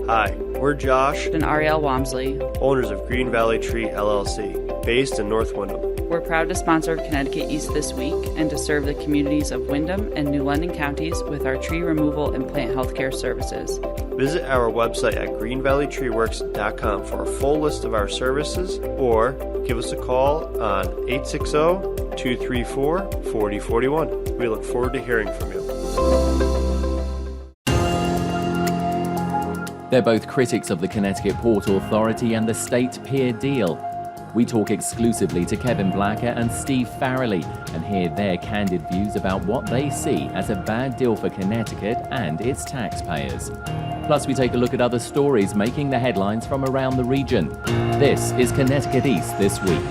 Hi, we're Josh and Ariel Wamsley, owners of Green Valley Tree LLC, based in North Windham. We're proud to sponsor Connecticut East This Week and to serve the communities of Windham and New London counties with our tree removal and plant healthcare services. Visit our website at greenvalleytreeworks.com for a full list of our services, or give us a call on 860-234-4041. We look forward to hearing from you. They're both critics of the Connecticut Port Authority and the State Pier deal. We talk exclusively to Kevin Blacker and Steve Farrelly and hear their candid views about what they see as a bad deal for Connecticut and its taxpayers. Plus, we take a look at other stories making the headlines from around the region. This is Connecticut East This Week.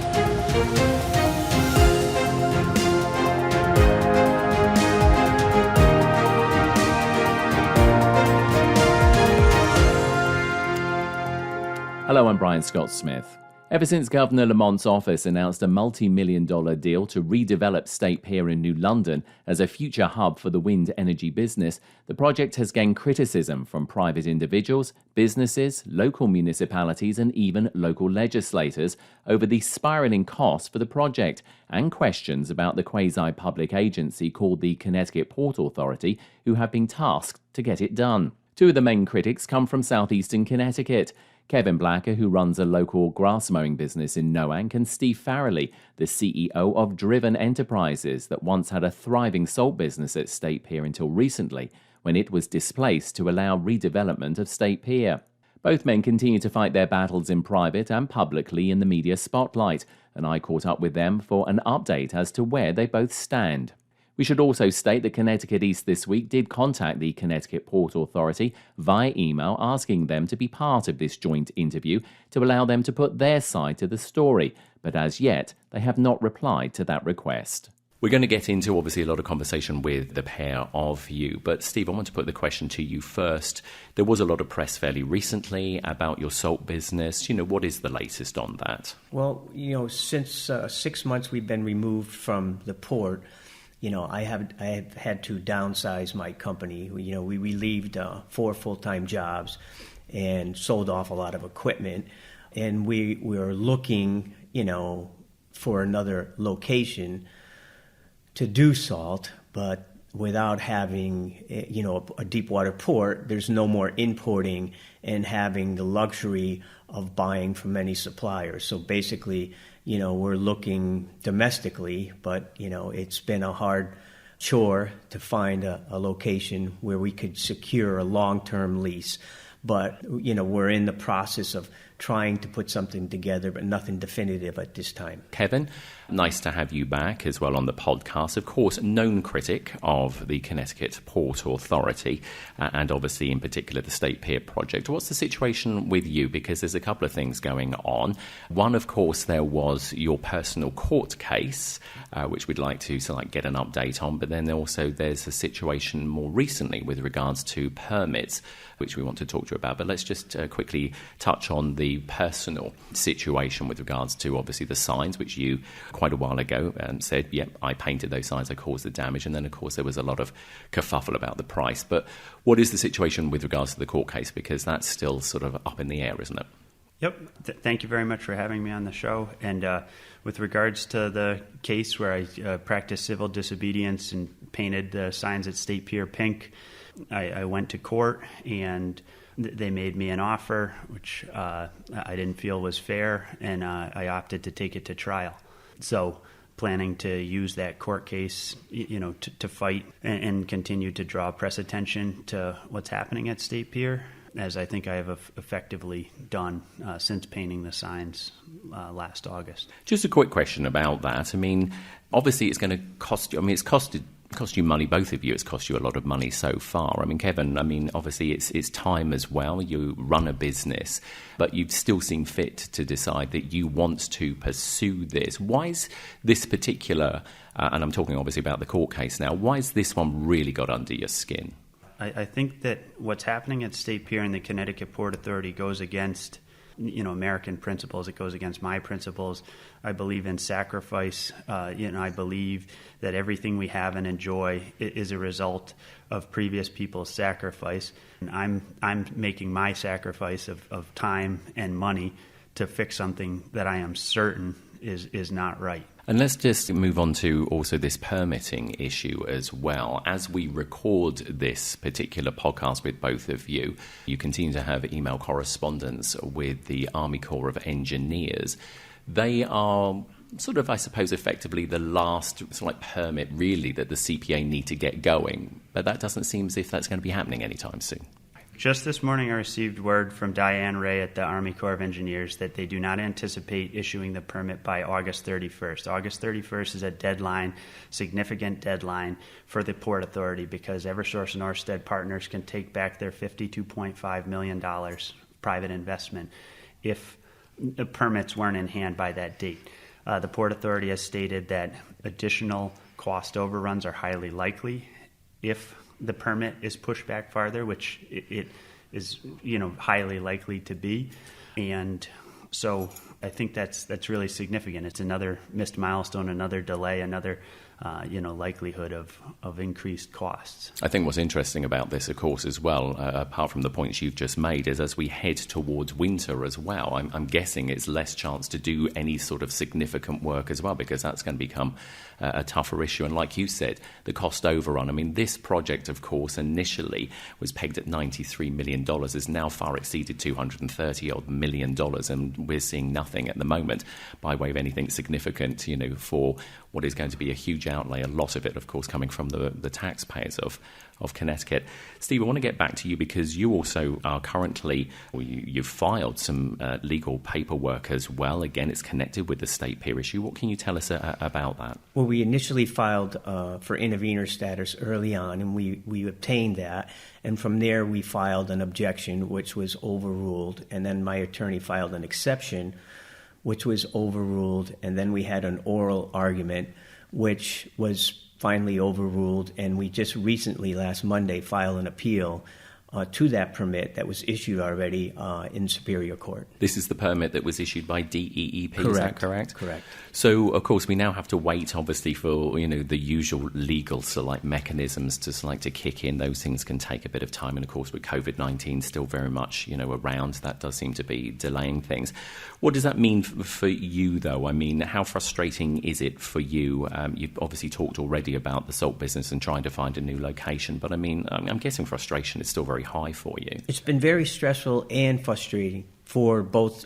Hello, I'm Brian Scott-Smith. Ever since Governor Lamont's office announced a multi-million-dollar deal to redevelop State Pier in New London as a future hub for the wind energy business, the project has gained criticism from private individuals, businesses, local municipalities, and even local legislators over the spiraling costs for the project and questions about the quasi-public agency called the Connecticut Port Authority, who have been tasked to get it done. Two of the main critics come from southeastern Connecticut. Kevin Blacker, who runs a local grass mowing business in Noank, and Steve Farrelly, the CEO of Driven Enterprises that once had a thriving salt business at State Pier until recently, when it was displaced to allow redevelopment of State Pier. Both men continue to fight their battles in private and publicly in the media spotlight, and I caught up with them for an update as to where they both stand. We should also state that Connecticut East This Week did contact the Connecticut Port Authority via email asking them to be part of this joint interview to allow them to put their side to the story, but as yet they have not replied to that request. We're going to get into, obviously, a lot of conversation with the pair of you. But, Steve, I want to put the question to you first. There was a lot of press fairly recently about your salt business. What is the latest on that? Well, since 6 months we've been removed from the port, I have had to downsize my company. We relieved 4 full-time jobs and sold off a lot of equipment. And we were looking, for another location to do salt, but without having, a deep water port, there's no more importing and having the luxury of buying from many suppliers. So basically, we're looking domestically, but, it's been a hard chore to find a location where we could secure a long-term lease. But, we're in the process of trying to put something together, but nothing definitive at this time. Kevin, nice to have you back as well on the podcast. Of course, known critic of the Connecticut Port Authority and obviously in particular the State Pier project. What's the situation with you? Because there's a couple of things going on. One, of course, there was your personal court case, which we'd like to get an update on. But then also there's a situation more recently with regards to permits, which we want to talk to you about. But let's just quickly touch on the personal situation with regards to obviously the signs, which you quite a while ago said, I painted those signs, I caused the damage. And then, of course, there was a lot of kerfuffle about the price. But what is the situation with regards to the court case? Because that's still sort of up in the air, isn't it? Yep. Thank you very much for having me on the show. And with regards to the case where I practiced civil disobedience and painted the signs at State Pier pink, I went to court and they made me an offer, which I didn't feel was fair, and I opted to take it to trial. So planning to use that court case, to fight and continue to draw press attention to what's happening at State Pier, as I think I have effectively done since painting the signs last August. Just a quick question about that. I mean, obviously it's going to cost you, it's cost you money, both of you. It's cost you a lot of money so far. I mean, Kevin, obviously it's time as well. You run a business, but you've still seen fit to decide that you want to pursue this. Why is this particular, and I'm talking obviously about the court case now, why has this one really got under your skin? I think that what's happening at State Pier and the Connecticut Port Authority goes against American principles. It goes against my principles. I believe in sacrifice. I believe that everything we have and enjoy is a result of previous people's sacrifice. And I'm making my sacrifice of time and money to fix something that I am certain is not right. And let's just move on to also this permitting issue as well. As we record this particular podcast with both of you, you continue to have email correspondence with the Army Corps of Engineers. They are sort of, I suppose, effectively the last permit really that the CPA need to get going. But that doesn't seem as if that's going to be happening anytime soon. Just this morning, I received word from Diane Ray at the Army Corps of Engineers that they do not anticipate issuing the permit by August 31st. August 31st is a deadline, significant deadline for the Port Authority, because Eversource and Ørsted partners can take back their $52.5 million private investment if the permits weren't in hand by that date. The Port Authority has stated that additional cost overruns are highly likely if the permit is pushed back farther, which it is, highly likely to be. And so I think that's really significant. It's another missed milestone, another delay, another likelihood of increased costs. I think what's interesting about this, of course, as well, apart from the points you've just made, is as we head towards winter as well, I'm guessing it's less chance to do any sort of significant work as well, because that's going to become a tougher issue. And like you said, the cost overrun. I mean, this project, of course, initially was pegged at $93 million, has now far exceeded $230 million, and we're seeing nothing at the moment by way of anything significant, for what is going to be a huge outlay, a lot of it, of course, coming from the taxpayers of Connecticut. Steve, I want to get back to you because you also are currently, you've filed some legal paperwork as well. Again, it's connected with the State Pier issue. What can you tell us about that? Well, we initially filed for intervenor status early on, and we obtained that. And from there, we filed an objection, which was overruled. And then my attorney filed an exception, which was overruled. And then we had an oral argument, which was finally overruled, and we just recently, last Monday, filed an appeal to that permit that was issued already in Superior Court. This is the permit that was issued by DEEP, correct. Is that correct? Correct. So, of course, we now have to wait, obviously, for the usual legal mechanisms to kick in. Those things can take a bit of time, and of course, with COVID-19 still very much around, that does seem to be delaying things. What does that mean for you, though? I mean, how frustrating is it for you? You've obviously talked already about the salt business and trying to find a new location, but I mean, I'm guessing frustration is still very high for you. It's been very stressful and frustrating for both,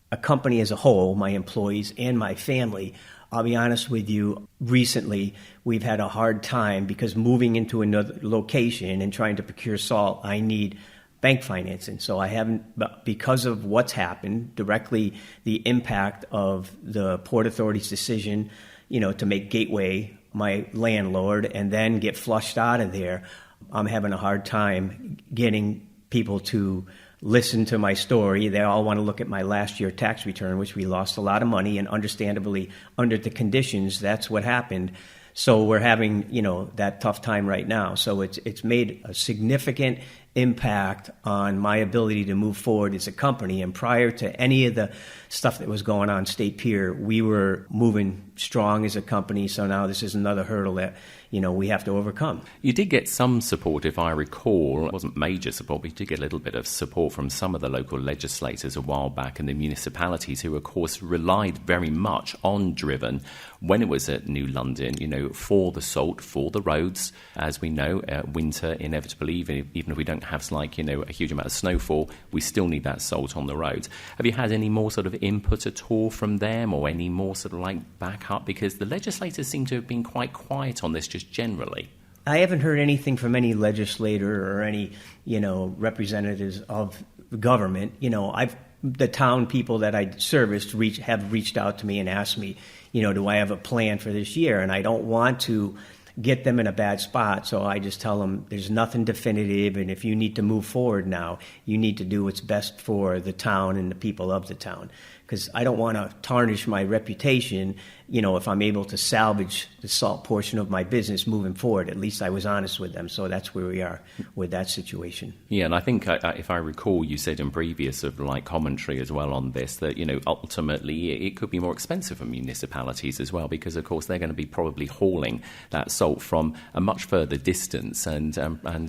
a company as a whole, my employees and my family. I'll be honest with you, recently we've had a hard time because moving into another location and trying to procure salt, I need bank financing. So I haven't, because of what's happened, directly the impact of the Port Authority's decision, to make Gateway my landlord and then get flushed out of there. I'm having a hard time getting people to listen to my story. They all want to look at my last year tax return, which we lost a lot of money, and understandably, under the conditions, that's what happened. So we're having, that tough time right now. So it's made a significant impact on my ability to move forward as a company. And prior to any of the stuff that was going on State Pier, we were moving strong as a company. So now this is another hurdle that, we have to overcome. You did get some support, if I recall. It wasn't major support, but you did get a little bit of support from some of the local legislators a while back, and the municipalities who, of course, relied very much on Driven when it was at New London, for the salt, for the roads. As we know, winter, inevitably, even if we don't have a huge amount of snowfall, we still need that salt on the roads. Have you had any more sort of input at all from them, or any more sort of backup? Because the legislators seem to have been quite quiet on this just generally. I haven't heard anything from any legislator or any, representatives of government. The town people that I serviced have reached out to me and asked me, do I have a plan for this year? And I don't want to get them in a bad spot. So I just tell them there's nothing definitive, and if you need to move forward now, you need to do what's best for the town and the people of the town. because I don't want to tarnish my reputation, if I'm able to salvage the salt portion of my business moving forward. At least I was honest with them. So that's where we are with that situation. Yeah, and I think if I recall, you said in previous commentary as well on this that, ultimately it could be more expensive for municipalities as well, because of course they're going to be probably hauling that salt from a much further distance and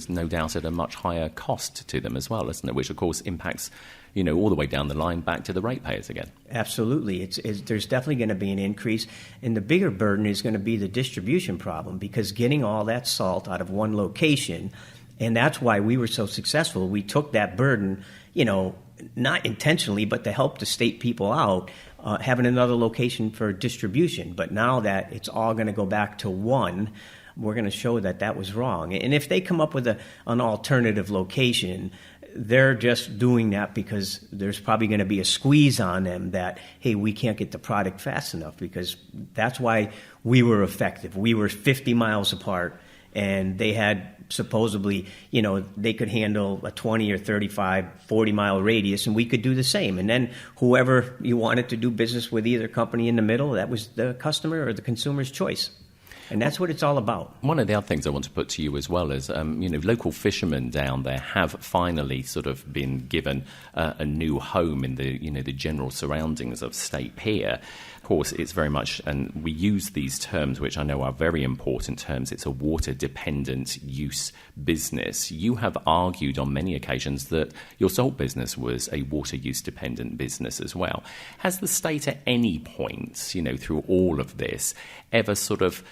no doubt at a much higher cost to them as well, isn't it? Which of course impacts all the way down the line back to the ratepayers again. Absolutely. There's definitely going to be an increase. And the bigger burden is going to be the distribution problem, because getting all that salt out of one location, and that's why we were so successful. We took that burden, not intentionally, but to help the state people out, having another location for distribution. But now that it's all going to go back to one, we're going to show that was wrong. And if they come up with an alternative location, they're just doing that because there's probably going to be a squeeze on them that, hey, we can't get the product fast enough, because that's why we were effective. We were 50 miles apart, and they had supposedly, they could handle a 20 or 35, 40-mile radius, and we could do the same. And then whoever you wanted to do business with, either company in the middle, that was the customer or the consumer's choice. And that's what it's all about. One of the other things I want to put to you as well is, local fishermen down there have finally sort of been given a new home in the general surroundings of State Pier. Of course, it's very much, and we use these terms, which I know are very important terms, it's a water-dependent use business. You have argued on many occasions that your salt business was a water-use-dependent business as well. Has the state at any point, through all of this, ever sort of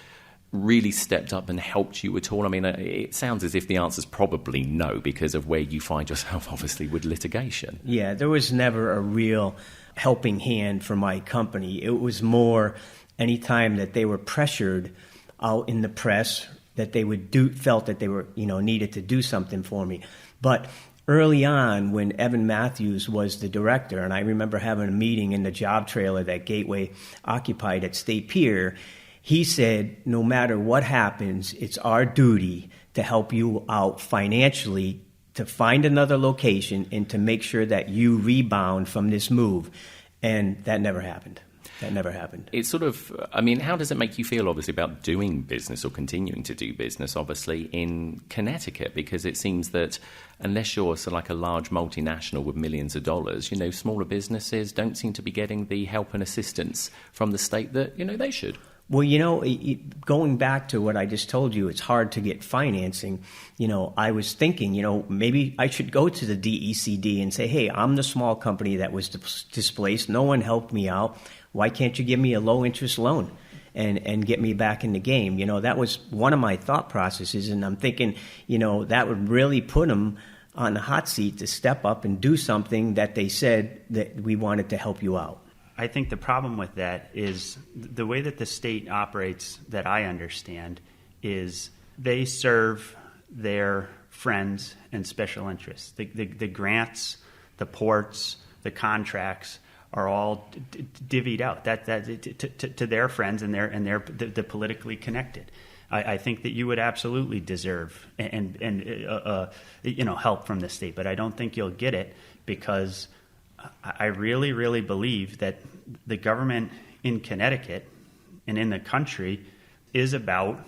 really stepped up and helped you at all? I mean, it sounds as if the answer is probably no, because of where you find yourself, obviously, with litigation. Yeah, there was never a real helping hand for my company. It was more anytime that they were pressured out in the press that they felt that they were, needed to do something for me. But early on, when Evan Matthews was the director, and I remember having a meeting in the job trailer that Gateway occupied at State Pier, he said, no matter what happens, it's our duty to help you out financially, to find another location and to make sure that you rebound from this move. And that never happened. It's sort of, how does it make you feel, obviously, about doing business or continuing to do business, obviously, in Connecticut? Because it seems that unless you're sort of like a large multinational with millions of dollars, smaller businesses don't seem to be getting the help and assistance from the state that, they should. Well, going back to what I just told you, it's hard to get financing. I was thinking, maybe I should go to the DECD and say, hey, I'm the small company that was displaced. No one helped me out. Why can't you give me a low-interest loan and get me back in the game? That was one of my thought processes, and I'm thinking, that would really put them on the hot seat to step up and do something that they said that we wanted to help you out. I think the problem with that is the way that the state operates, that I understand, is they serve their friends and special interests. The grants, the ports, the contracts are all divvied out to their friends and they're the politically connected. I think that you would absolutely deserve and help from the state, but I don't think you'll get it, because I really, really believe that the government in Connecticut and in the country is about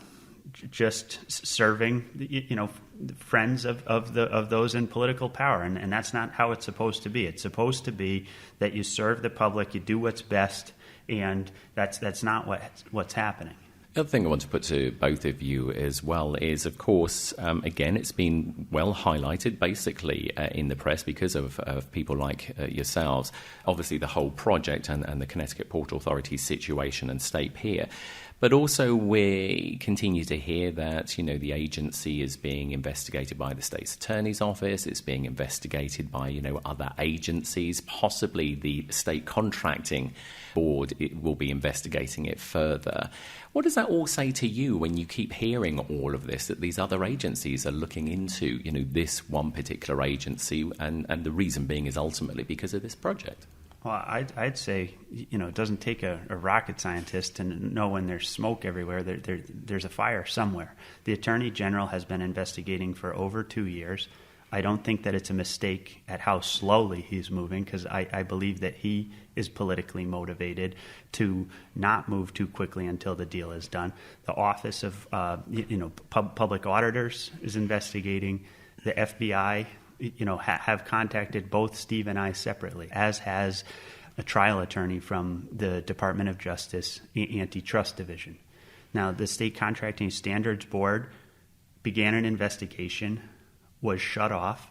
just serving, friends of those in political power, and that's not how it's supposed to be. It's supposed to be that you serve the public, you do what's best, and that's not what's happening. The other thing I want to put to both of you as well is, of course, again, it's been well highlighted basically in the press because of people like yourselves, obviously the whole project and the Connecticut Port Authority situation and State Pier. But also we continue to hear that, the agency is being investigated by the state's attorney's office. It's being investigated by, other agencies. Possibly the state contracting board will be investigating it further. What does that all say to you when you keep hearing all of this, that these other agencies are looking into, this one particular agency, and the reason being is ultimately because of this project? Well, I'd say, it doesn't take a rocket scientist to know when there's smoke everywhere, there's a fire somewhere. The Attorney General has been investigating for over 2 years. I don't think that it's a mistake at how slowly he's moving, because I believe that he is politically motivated to not move too quickly until the deal is done. The Office of Public Auditors is investigating. The FBI, have contacted both Steve and I separately, as has a trial attorney from the Department of Justice Antitrust Division. Now, the State Contracting Standards Board began an investigation, was shut off.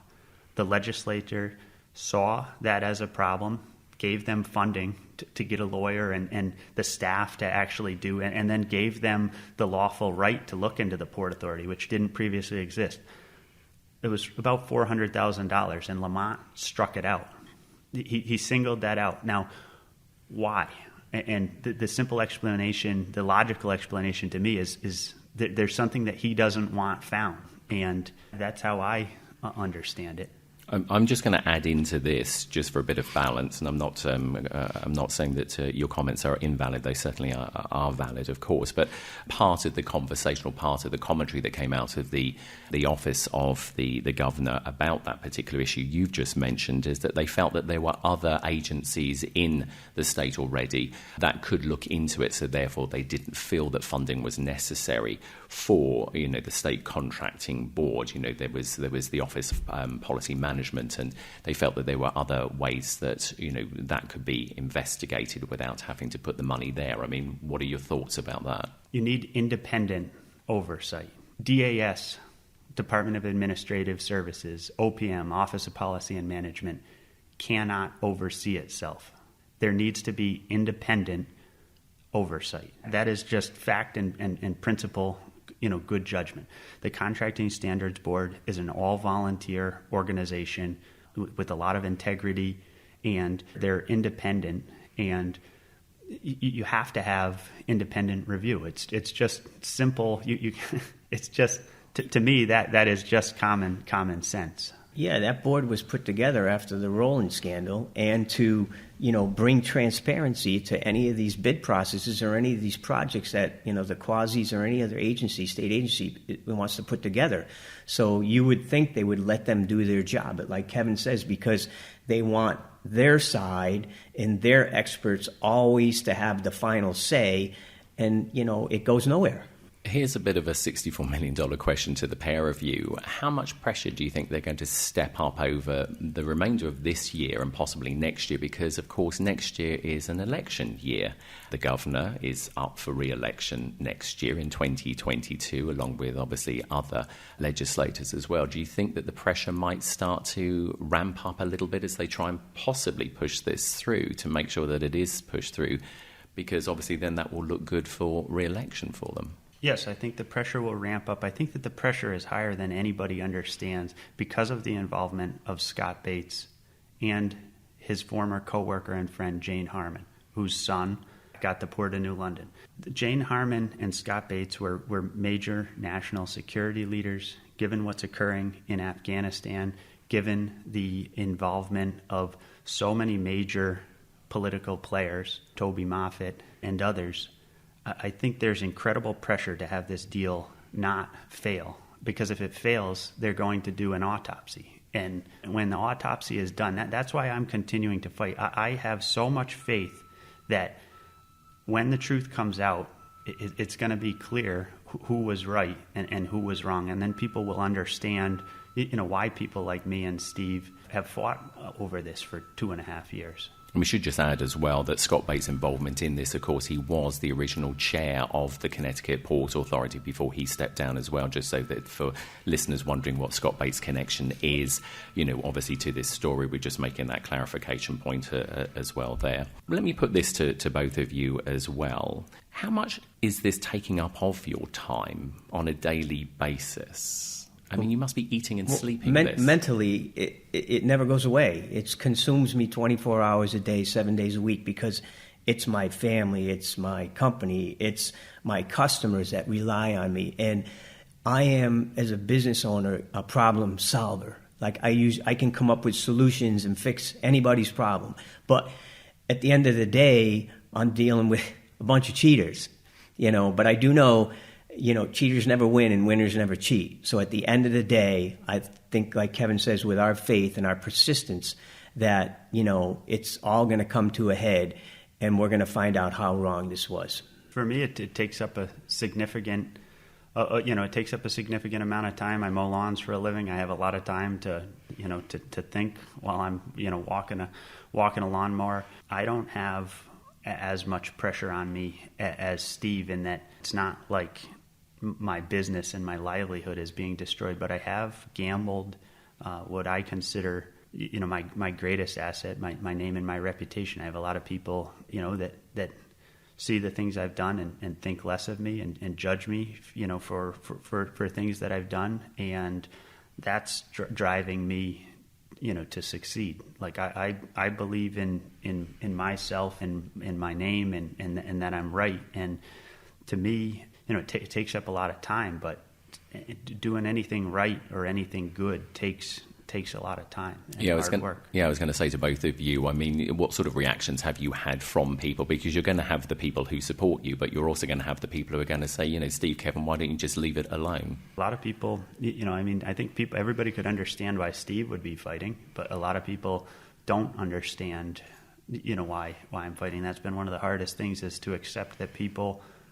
The legislature saw that as a problem, gave them funding to get a lawyer and the staff to actually do it, and then gave them the lawful right to look into the Port Authority, which didn't previously exist. It was about $400,000, and Lamont struck it out. He singled that out. Now, why? And the simple explanation, the logical explanation to me is that there's something that he doesn't want found. And that's how I understand it. I'm just going to add into this just for a bit of balance, and I'm not saying that your comments are invalid. They certainly are valid, of course. But part of the conversational part of the commentary that came out of the office of the governor about that particular issue you've just mentioned is that they felt that there were other agencies in the state already that could look into it. So therefore, they didn't feel that funding was necessary for the state contracting board. There was the Office of Policy Management, and they felt that there were other ways that that could be investigated without having to put the money there. I mean, what are your thoughts about that? You need independent oversight. DAS, Department of Administrative Services, OPM, Office of Policy and Management, cannot oversee itself. There needs to be independent oversight. That is just fact and principle, good judgment. The Contracting Standards Board is an all-volunteer organization with a lot of integrity, and they're independent, and you have to have independent review. It's just simple. It's just to me that is just common sense. Yeah, that board was put together after the Rowland scandal, and to bring transparency to any of these bid processes or any of these projects that the Quasis or any other agency, state agency, wants to put together. So you would think they would let them do their job, but like Kevin says, because they want their side and their experts always to have the final say, and it goes nowhere. Here's a bit of a $64 million question to the pair of you. How much pressure do you think they're going to step up over the remainder of this year and possibly next year? Because, of course, next year is an election year. The governor is up for re-election next year in 2022, along with, obviously, other legislators as well. Do you think that the pressure might start to ramp up a little bit as they try and possibly push this through to make sure that it is pushed through? Because, obviously, then that will look good for re-election for them. Yes, I think the pressure will ramp up. I think that the pressure is higher than anybody understands because of the involvement of Scott Bates and his former co-worker and friend, Jane Harmon, whose son got the Port of New London. Jane Harmon and Scott Bates were major national security leaders, given what's occurring in Afghanistan, given the involvement of so many major political players, Toby Moffett and others. I think there's incredible pressure to have this deal not fail, because if it fails, they're going to do an autopsy. And when the autopsy is done, that's why I'm continuing to fight. I have so much faith that when the truth comes out, it's going to be clear who was right and who was wrong. And then people will understand, why people like me and Steve have fought over this for 2.5 years. And we should just add as well that Scott Bates' involvement in this, of course, he was the original chair of the Connecticut Port Authority before he stepped down as well, just so that for listeners wondering what Scott Bates' connection is, obviously to this story, we're just making that clarification point as well there. Let me put this to both of you as well. How much is this taking up of your time on a daily basis? I mean, you must be eating and sleeping this. Mentally, it never goes away. It consumes me 24 hours a day, 7 days a week, because it's my family, it's my company, it's my customers that rely on me. And I am, as a business owner, a problem solver. Like I can come up with solutions and fix anybody's problem. But at the end of the day, I'm dealing with a bunch of cheaters, But I do know, cheaters never win and winners never cheat. So at the end of the day, I think, like Kevin says, with our faith and our persistence, that, it's all going to come to a head, and we're going to find out how wrong this was. For me, it takes up a significant, it takes up a significant amount of time. I mow lawns for a living. I have a lot of time to think while I'm, walking a lawnmower. I don't have as much pressure on me as Steve, in that it's not like my business and my livelihood is being destroyed, but I have gambled what I consider, my greatest asset, my name and my reputation. I have a lot of people, that see the things I've done and think less of me and judge me, for things that I've done, and that's driving me, to succeed. Like I believe in myself and in my name and that I'm right. And to me, it takes up a lot of time, but doing anything right or anything good takes a lot of time and hard work. I was going to say to both of you, I mean, what sort of reactions have you had from people? Because you're going to have the people who support you, but you're also going to have the people who are going to say, Steve, Kevin, why don't you just leave it alone? A lot of people, I think everybody could understand why Steve would be fighting, but a lot of people don't understand, why I'm fighting. That's been one of the hardest things, is to accept that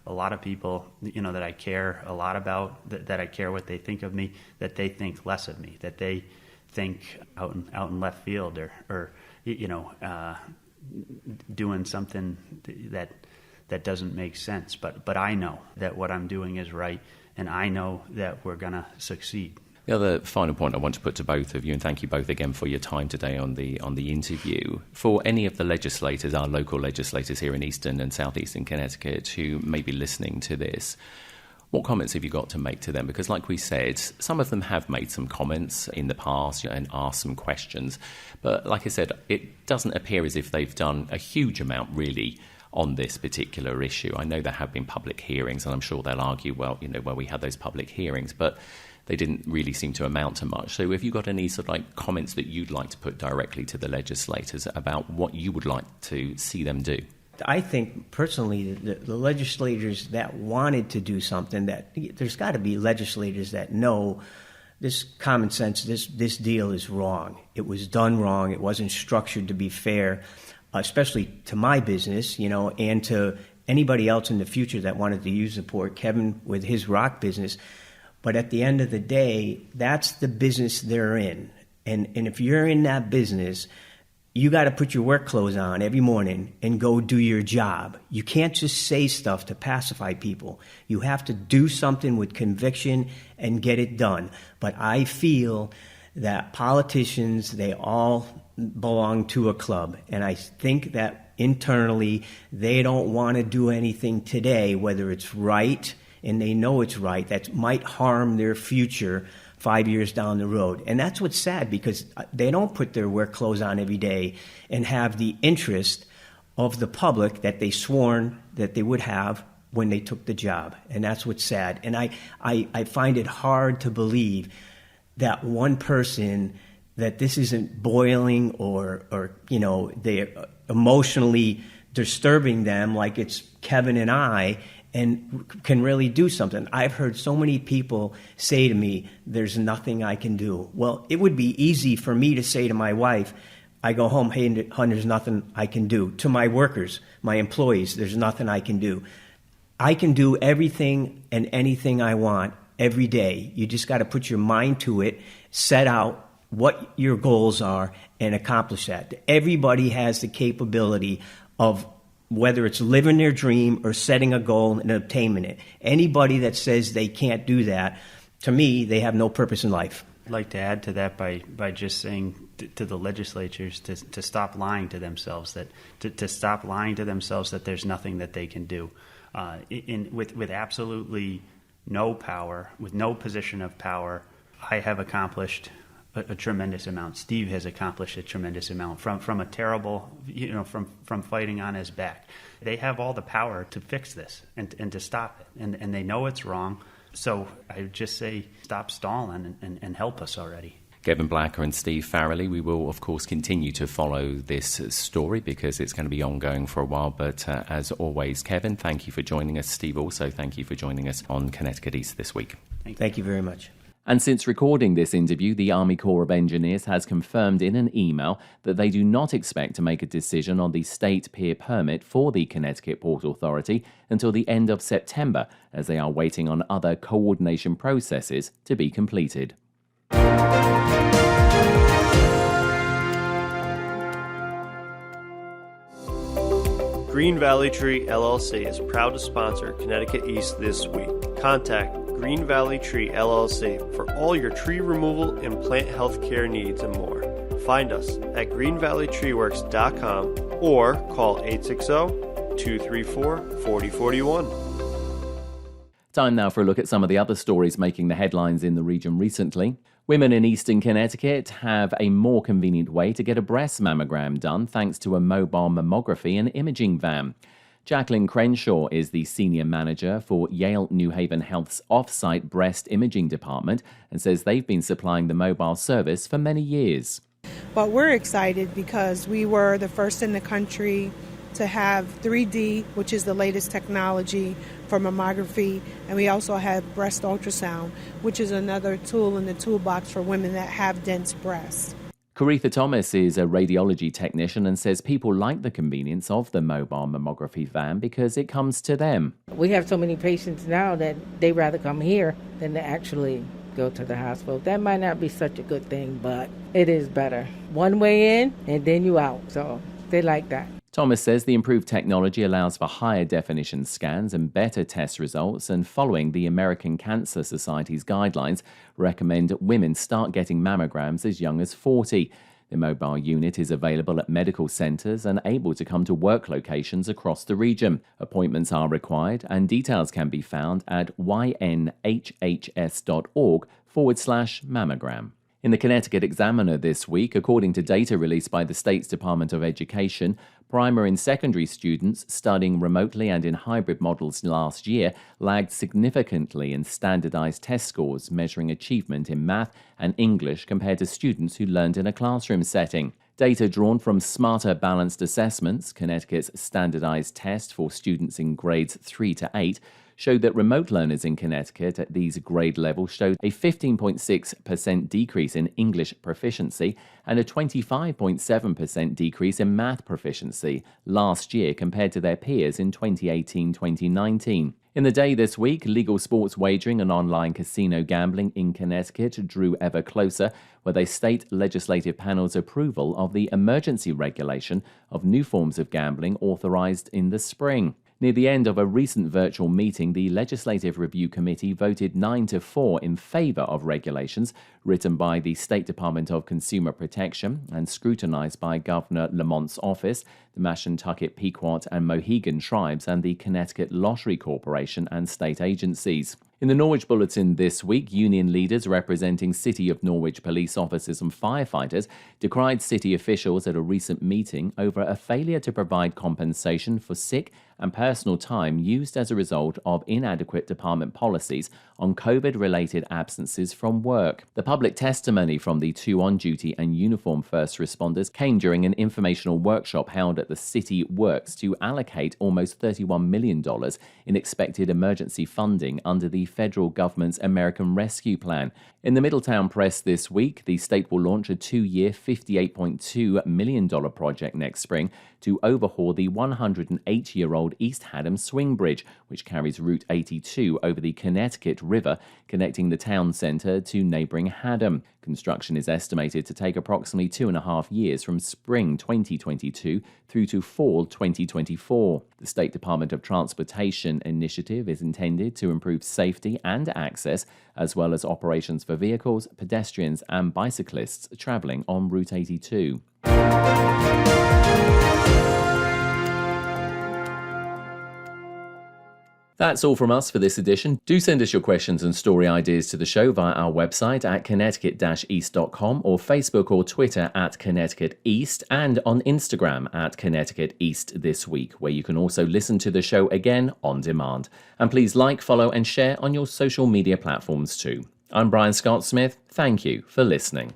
a lot of people, that I care a lot about, that I care what they think of me, that they think less of me, that they think out in left field or doing something that doesn't make sense. But I know that what I'm doing is right, and I know that we're going to succeed. The other final point I want to put to both of you, and thank you both again for your time today on the interview. For any of the legislators, our local legislators here in Eastern and Southeastern Connecticut, who may be listening to this, what comments have you got to make to them? Because like we said, some of them have made some comments in the past and asked some questions. But like I said, it doesn't appear as if they've done a huge amount really on this particular issue. I know there have been public hearings, and I'm sure they'll argue, well, where we had those public hearings, but they didn't really seem to amount to much. So have you got any sort of comments that you'd like to put directly to the legislators about what you would like to see them do? I think personally the legislators that wanted to do something, that there's got to be legislators that know this common sense, this deal is wrong. It was done wrong. It wasn't structured to be fair, especially to my business, and to anybody else in the future that wanted to use the port. Kevin with his rock business. But at the end of the day, that's the business they're in. And if you're in that business, you got to put your work clothes on every morning and go do your job. You can't just say stuff to pacify people. You have to do something with conviction and get it done. But I feel that politicians, they all belong to a club. And I think that internally, they don't want to do anything today, whether it's right, and they know it's right, that might harm their future 5 years down the road. And that's what's sad, because they don't put their work clothes on every day and have the interest of the public that they sworn that they would have when they took the job. And that's what's sad. And I find it hard to believe that one person, that this isn't boiling or they're emotionally disturbing them like it's Kevin and I, and can really do something. I've heard so many people say to me, there's nothing I can do. Well, it would be easy for me to say to my wife, I go home, hey, hon, there's nothing I can do. To my workers, my employees, there's nothing I can do. I can do everything and anything I want every day. You just got to put your mind to it, set out what your goals are, and accomplish that. Everybody has the capability of, whether it's living their dream or setting a goal and obtaining it. Anybody that says they can't do that, to me, they have no purpose in life. I'd like to add to that by just saying to the legislatures to stop lying to themselves, that to stop lying to themselves that there's nothing that they can do. With absolutely no power, with no position of power, I have accomplished a tremendous amount. Steve has accomplished a tremendous amount from a terrible, from fighting on his back. They have all the power to fix this and to stop it, and they know it's wrong. So I would just say, stop stalling and help us already. Kevin Blacker and Steve Farrelly. We will, of course, continue to follow this story because it's going to be ongoing for a while. But as always, Kevin, thank you for joining us. Steve, also, thank you for joining us on Connecticut East this week. Thank you very much. And since recording this interview, the Army Corps of Engineers has confirmed in an email that they do not expect to make a decision on the State Pier permit for the Connecticut Port Authority until the end of September, as they are waiting on other coordination processes to be completed. Green Valley Tree LLC is proud to sponsor Connecticut East this week. Contact Green Valley Tree LLC for all your tree removal and plant health care needs and more. Find us at greenvalleytreeworks.com or call 860-234-4041. Time now for a look at some of the other stories making the headlines in the region recently. Women in eastern Connecticut have a more convenient way to get a breast mammogram done thanks to a mobile mammography and imaging van. Jacqueline Crenshaw is the senior manager for Yale New Haven Health's off-site breast imaging department and says they've been supplying the mobile service for many years. But we're excited because we were the first in the country to have 3D, which is the latest technology for mammography, and we also have breast ultrasound, which is another tool in the toolbox for women that have dense breasts. Coretha Thomas is a radiology technician and says people like the convenience of the mobile mammography van because it comes to them. We have so many patients now that they rather come here than to actually go to the hospital. That might not be such a good thing, but it is better. One way in and then you out, so they like that. Thomas says the improved technology allows for higher definition scans and better test results, and following the American Cancer Society's guidelines, recommend women start getting mammograms as young as 40. The mobile unit is available at medical centres and able to come to work locations across the region. Appointments are required and details can be found at ynhhs.org/mammogram. In the Connecticut Examiner this week, according to data released by the state's Department of Education, primary and secondary students studying remotely and in hybrid models last year lagged significantly in standardized test scores measuring achievement in math and English compared to students who learned in a classroom setting. Data drawn from Smarter Balanced Assessments, Connecticut's standardized test for students in grades 3 to 8, showed that remote learners in Connecticut at these grade levels showed a 15.6% decrease in English proficiency and a 25.7% decrease in math proficiency last year compared to their peers in 2018-2019. In the day this week, legal sports wagering and online casino gambling in Connecticut drew ever closer with a state legislative panel's approval of the emergency regulation of new forms of gambling authorized in the spring. Near the end of a recent virtual meeting, the Legislative Review Committee voted 9-4 in favor of regulations written by the State Department of Consumer Protection and scrutinized by Governor Lamont's office, the Mashantucket, Pequot, and Mohegan tribes, and the Connecticut Lottery Corporation and state agencies. In the Norwich Bulletin this week, union leaders representing City of Norwich police officers and firefighters decried city officials at a recent meeting over a failure to provide compensation for sick and personal time used as a result of inadequate department policies on COVID-related absences from work. The public testimony from the two on-duty and uniformed first responders came during an informational workshop held at the City Works to allocate almost $31 million in expected emergency funding under the federal government's American Rescue Plan. In the Middletown Press this week, the state will launch a 2-year, $58.2 million project next spring to overhaul the 108-year-old East Haddam Swing Bridge, which carries Route 82 over the Connecticut River, connecting the town centre to neighbouring Haddam. Construction is estimated to take approximately 2.5 years from spring 2022 through to fall 2024. The State Department of Transportation initiative is intended to improve safety and access, as well as operations for vehicles, pedestrians and bicyclists travelling on Route 82. That's all from us for this edition. Do send us your questions and story ideas to the show via our website at connecticut-east.com or Facebook or Twitter at Connecticut East and on Instagram at Connecticut East This Week, where you can also listen to the show again on demand. And please like, follow and share on your social media platforms too. I'm Brian Scott Smith. Thank you for listening.